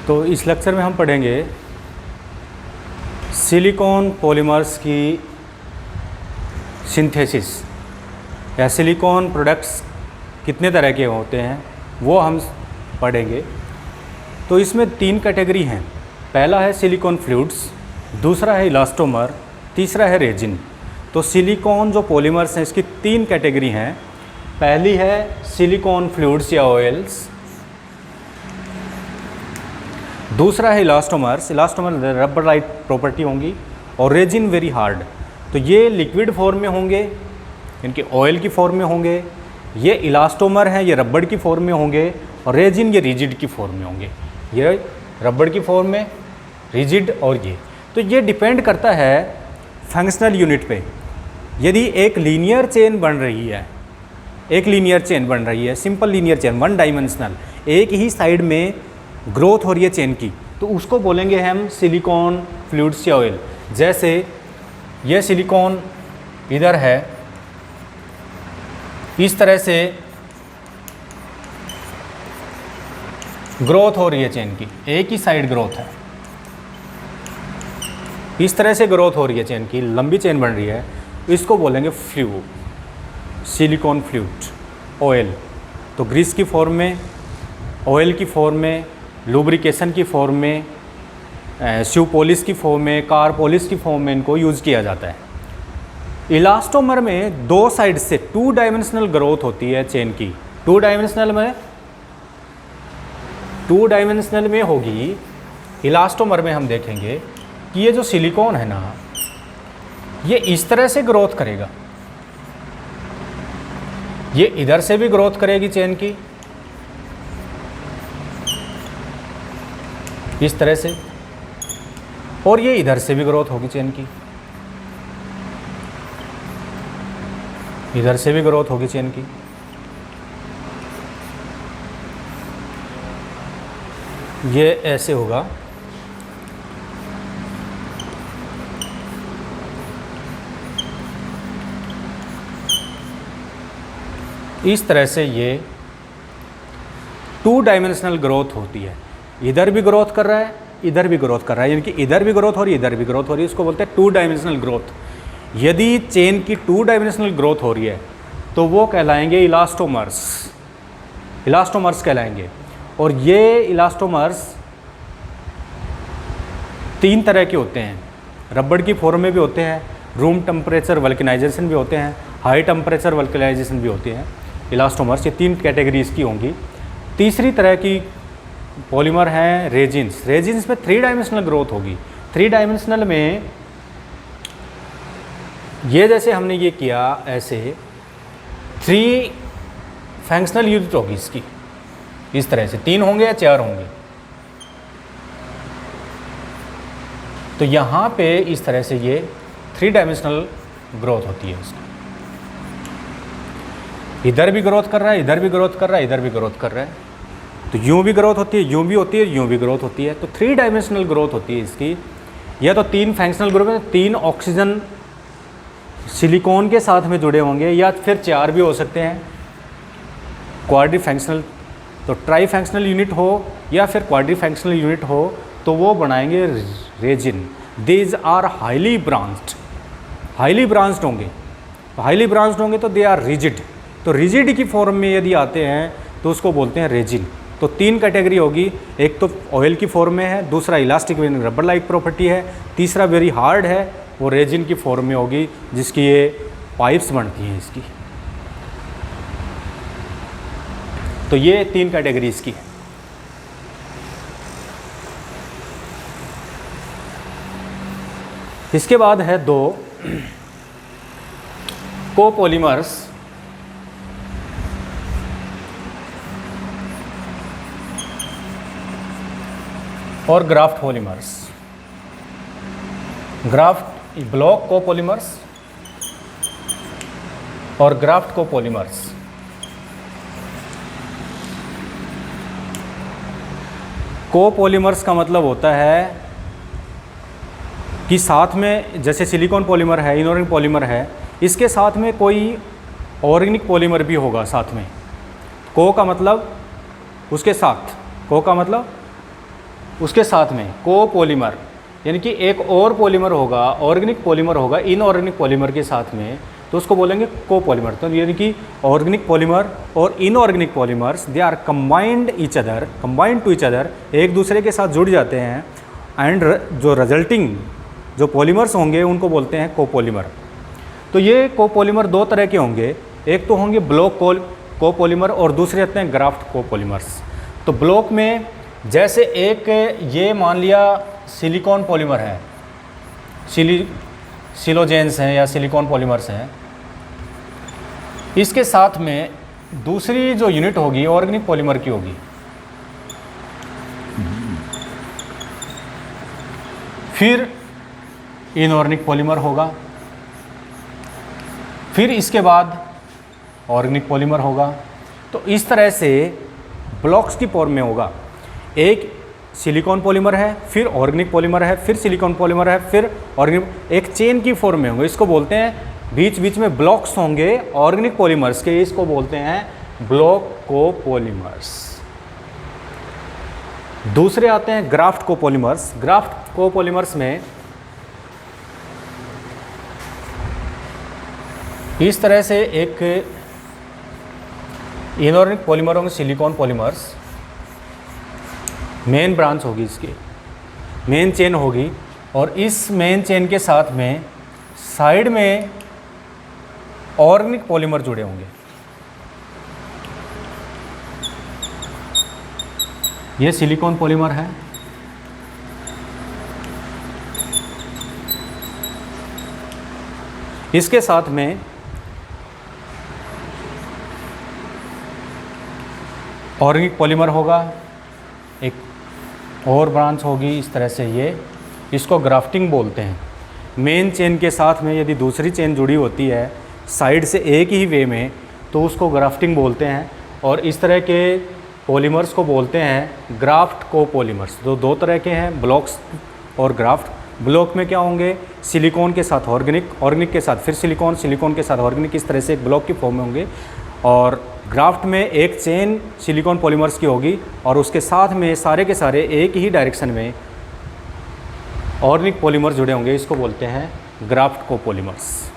तो इस लेक्चर में हम पढ़ेंगे सिलिकॉन पॉलीमर्स की सिंथेसिस या सिलिकॉन प्रोडक्ट्स कितने तरह के होते हैं वो हम पढ़ेंगे। तो इसमें 3 कैटेगरी हैं। पहला है सिलिकॉन फ्लूइड्स, दूसरा है इलास्टोमर, तीसरा है रेजिन। तो सिलिकॉन जो पॉलीमर्स हैं इसकी 3 कैटेगरी हैं। पहली है सिलिकॉन फ्लूइड्स या ऑयल्स, दूसरा है elastomers, elastomer rubber like property होंगी, और रेजिन वेरी हार्ड। तो ये लिक्विड फॉर्म में होंगे, इनके ऑयल की फॉर्म में होंगे। ये इलास्टोमर हैं, ये रबड़ की फॉर्म में होंगे, और रेजिन ये रिजिड की फॉर्म में होंगे। ये रबड़ की फॉर्म में, रिजिड और ये। तो ये डिपेंड करता है फंक्शनल यूनिट पे। यदि एक लीनियर चेन बन रही है, एक लीनियर चेन बन रही है, सिंपल लीनियर चेन, 1 डायमेंशनल, एक ही साइड में ग्रोथ हो रही है चेन की, तो उसको बोलेंगे हम सिलिकॉन फ्लूइड्स या ऑयल। जैसे ये सिलिकॉन इधर है, इस तरह से ग्रोथ हो रही है चेन की, एक ही साइड ग्रोथ है, इस तरह से ग्रोथ हो रही है चेन की, लंबी चेन बन रही है, इसको बोलेंगे फ्लूइड, सिलिकॉन फ्लूइड, ऑयल। तो ग्रीस की फॉर्म में, ऑयल की फॉर्म में, लुब्रिकेशन की फॉर्म में, शू पॉलिश की फॉर्म में, कार पॉलिश की फॉर्म में इनको यूज़ किया जाता है। इलास्टोमर में 2 साइड से 2 डायमेंशनल ग्रोथ होती है चेन की। 2 डायमेंशनल में होगी। इलास्टोमर में हम देखेंगे कि ये जो सिलिकॉन है ना, ये इस तरह से ग्रोथ करेगा, ये इधर से भी ग्रोथ करेगी चेन की, इस तरह से, और ये इधर से भी ग्रोथ होगी चेन की, इधर से भी ग्रोथ होगी चेन की। ये ऐसे होगा, इस तरह से ये 2 डायमेंशनल ग्रोथ होती है। इधर भी ग्रोथ कर रहा है, इधर भी ग्रोथ कर रहा है, यानी कि इधर भी ग्रोथ हो रही है, इधर भी ग्रोथ हो रही है। इसको बोलते हैं 2 डायमेंशनल ग्रोथ। यदि चेन की 2 डायमेंशनल ग्रोथ हो रही है तो वो कहलाएंगे इलास्टोमर्स, इलास्टोमर्स कहलाएंगे। और ये इलास्टोमर्स 3 तरह के होते हैं। रबड़ की फॉर्म में भी होते हैं, रूम टेम्परेचर वल्कनाइजेशन भी होते हैं, हाई टेम्परेचर वल्कनाइजेशन भी होते हैं इलास्टोमर्स। ये 3 कैटेगरीज की होंगी। तीसरी तरह की पॉलीमर हैं रेजिन्स। रेजिन्स में 3 डायमेंशनल ग्रोथ होगी। 3 डायमेंशनल में ये जैसे हमने ये किया, ऐसे 3 फंक्शनल यूनिट होगी इसकी, इस तरह से 3 होंगे या 4 होंगे। तो यहाँ पे इस तरह से ये 3 डायमेंशनल ग्रोथ होती है इसकी। इधर भी ग्रोथ कर रहा है, इधर भी ग्रोथ कर रहा है, इधर भी ग्रोथ कर रहा है। तो यूँ भी ग्रोथ होती है, यूँ भी होती है, यूँ भी ग्रोथ होती है। तो 3 डायमेंशनल ग्रोथ होती है इसकी। या तो 3 फंक्शनल ग्रुप में 3 ऑक्सीजन सिलिकॉन के साथ में जुड़े होंगे, या फिर 4 भी हो सकते हैं, क्वाड्री फंक्शनल। तो ट्राई फंक्शनल यूनिट हो या फिर क्वाड्री फंक्शनल यूनिट हो तो वो बनाएंगे resin. These are highly branched, highly branched होंगे। तो हाईली ब्रांच्ड होंगे तो दे आर रिजिड। तो रिजिड की फॉर्म में यदि आते हैं तो उसको बोलते हैं रेजिन। तो 3 कैटेगरी होगी। एक तो ऑयल की फॉर्म में है, दूसरा इलास्टिक रबर लाइक प्रॉपर्टी है, तीसरा वेरी हार्ड है, वो रेजिन की फॉर्म में होगी, जिसकी ये पाइप्स बनती हैं इसकी। तो ये 3 कैटेगरी इसकी है। इसके बाद है 2 कोपॉलीमर्स और graft polymers. Graft block copolymers और ग्राफ्ट कोपॉलीमर्स। कोपॉलीमर्स का मतलब होता है कि साथ में, जैसे सिलिकॉन पॉलीमर है, इनऑर्गेनिक पॉलीमर है, इसके साथ में कोई ऑर्गेनिक पॉलीमर भी होगा साथ में। को का मतलब उसके साथ, को का मतलब उसके साथ में कोपॉलीमर, यानी कि एक और पॉलीमर होगा, ऑर्गेनिक पॉलीमर होगा इनऑर्गेनिक पॉलीमर के साथ में, तो उसको बोलेंगे कोपॉलीमर। तो यानी कि ऑर्गेनिक पॉलीमर और inorganic polymers they are combined to each other, एक दूसरे के साथ जुड़ जाते हैं, एंड जो रिजल्टिंग जो पॉलीमर्स होंगे उनको बोलते हैं कोपॉलीमर। तो ये कोपॉलीमर दो तरह के होंगे, एक तो होंगे ब्लॉक कोपॉलीमर और दूसरे आते हैं ग्राफ्ट कोपॉलीमर्स। तो ब्लॉक में जैसे एक ये मान लिया सिलिकॉन पॉलीमर है, सिलोजेंस हैं या सिलिकॉन पॉलीमर्स हैं, इसके साथ में दूसरी जो यूनिट होगी ऑर्गेनिक पॉलीमर की होगी। फिर इनऑर्गेनिक पॉलीमर होगा, फिर इसके बाद ऑर्गेनिक पॉलीमर होगा। तो इस तरह से ब्लॉक्स की फॉर्म में होगा, एक सिलिकॉन पॉलीमर है, फिर ऑर्गेनिक पॉलीमर है, फिर सिलिकॉन पॉलीमर है, फिर ऑर्गेनिक, एक चेन की फॉर्म में होंगे। इसको बोलते हैं, बीच बीच में ब्लॉक्स होंगे ऑर्गेनिक पॉलीमर्स के, इसको बोलते हैं ब्लॉक कोपॉलीमर्स। दूसरे आते हैं ग्राफ्ट कोपॉलीमर्स। ग्राफ्ट कोपॉलीमर्स में इस तरह से एक इनऑर्गेनिक पॉलीमर होंगे सिलिकॉन पॉलीमर्स, मेन ब्रांच होगी इसकी, मेन चेन होगी, और इस मेन चेन के साथ में साइड में ऑर्गेनिक पॉलीमर जुड़े होंगे। ये सिलिकॉन पॉलीमर है, इसके साथ में ऑर्गेनिक पॉलीमर होगा, एक और ब्रांच होगी इस तरह से, ये इसको ग्राफ्टिंग बोलते हैं। मेन चेन के साथ में यदि दूसरी चेन जुड़ी होती है साइड से एक ही वे में, तो उसको ग्राफ्टिंग बोलते हैं। और इस तरह के पॉलीमर्स को बोलते हैं ग्राफ्ट कोपॉलीमर्स। दो तरह के हैं, ब्लॉक्स और ग्राफ्ट। ब्लॉक में क्या होंगे, सिलिकॉन के साथ ऑर्गेनिक, ऑर्गेनिक के साथ फिर सिलिकॉन, सिलिकॉन के साथ ऑर्गेनिक, इस तरह से एक ब्लॉक की फॉर्म में होंगे। और ग्राफ्ट में एक चेन सिलिकॉन पॉलीमर्स की होगी और उसके साथ में सारे के सारे एक ही डायरेक्शन में ऑर्गेनिक पॉलीमर जुड़े होंगे, इसको बोलते हैं ग्राफ्ट कोपॉलीमर्स।